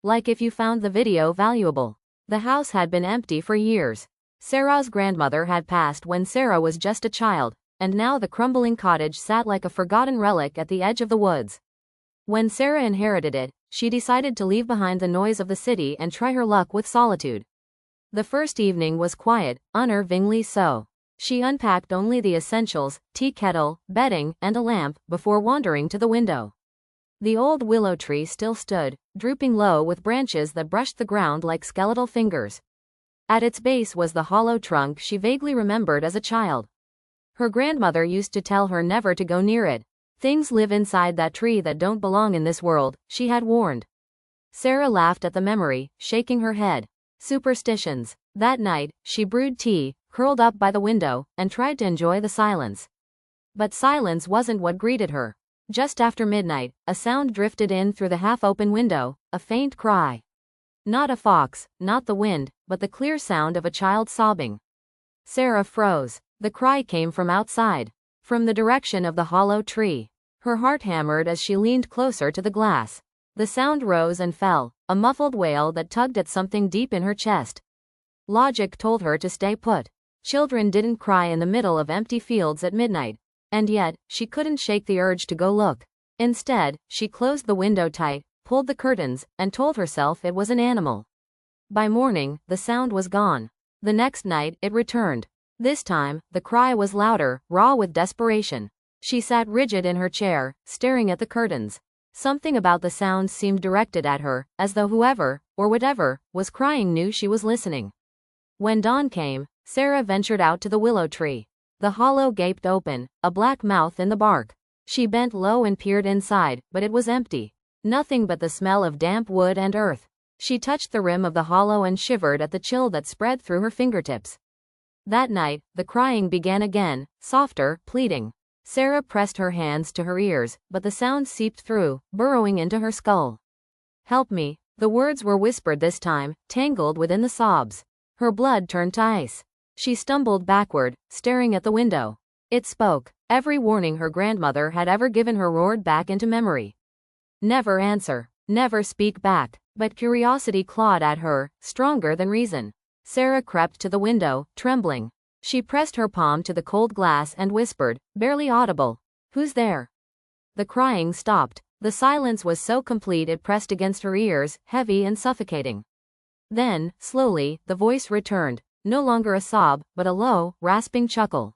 like if you found the video valuable. The house had been empty for years. Sarah's grandmother had passed when Sarah was just a child, and now the crumbling cottage sat like a forgotten relic at the edge of the woods. When Sarah inherited it, she decided to leave behind the noise of the city and try her luck with solitude. The first evening was quiet, unnervingly so. She unpacked only the essentials, tea kettle, bedding, and a lamp, before wandering to the window. The old willow tree still stood, drooping low with branches that brushed the ground like skeletal fingers. At its base was the hollow trunk she vaguely remembered as a child. Her grandmother used to tell her never to go near it. Things live inside that tree that don't belong in this world, she had warned. Sarah laughed at the memory, shaking her head. Superstitions. That night, she brewed tea, curled up by the window, and tried to enjoy the silence. But silence wasn't what greeted her. Just after midnight, a sound drifted in through the half-open window, a faint cry. Not a fox, not the wind, but the clear sound of a child sobbing. Sarah froze. The cry came from outside, from the direction of the hollow tree. Her heart hammered as she leaned closer to the glass. The sound rose and fell, a muffled wail that tugged at something deep in her chest. Logic told her to stay put. Children didn't cry in the middle of empty fields at midnight. And yet, she couldn't shake the urge to go look. Instead, she closed the window tight, pulled the curtains, and told herself it was an animal. By morning, the sound was gone. The next night, it returned. This time, the cry was louder, raw with desperation. She sat rigid in her chair, staring at the curtains. Something about the sound seemed directed at her, as though whoever, or whatever, was crying knew she was listening. When dawn came, Sarah ventured out to the willow tree. The hollow gaped open, a black mouth in the bark. She bent low and peered inside, but it was empty. Nothing but the smell of damp wood and earth. She touched the rim of the hollow and shivered at the chill that spread through her fingertips. That night, the crying began again, softer, pleading. Sarah pressed her hands to her ears, but the sound seeped through, burrowing into her skull. "Help me." The words were whispered this time, tangled within the sobs. Her blood turned to ice. She stumbled backward, staring at the window. It spoke. Every warning her grandmother had ever given her roared back into memory. Never answer. Never speak back. But curiosity clawed at her, stronger than reason. Sarah crept to the window, trembling. She pressed her palm to the cold glass and whispered, barely audible, "Who's there?" The crying stopped. The silence was so complete it pressed against her ears, heavy and suffocating. Then, slowly, the voice returned, no longer a sob, but a low, rasping chuckle.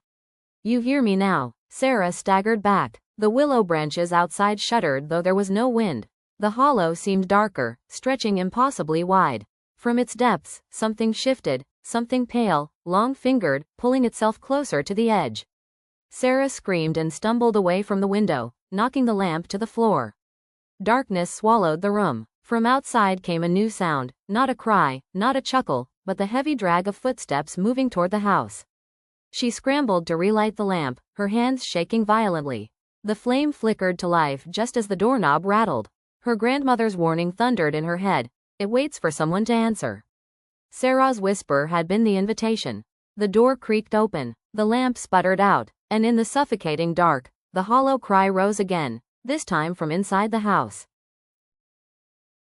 "You hear me now." Sarah staggered back. The willow branches outside shuddered though there was no wind. The hollow seemed darker, stretching impossibly wide. From its depths, something shifted, something pale, long-fingered, pulling itself closer to the edge. Sarah screamed and stumbled away from the window, knocking the lamp to the floor. Darkness swallowed the room. From outside came a new sound, not a cry, not a chuckle, but the heavy drag of footsteps moving toward the house. She scrambled to relight the lamp, her hands shaking violently. The flame flickered to life just as the doorknob rattled. Her grandmother's warning thundered in her head. It waits for someone to answer. Sarah's whisper had been the invitation. The door creaked open, the lamp sputtered out, and in the suffocating dark, the hollow cry rose again, this time from inside the house.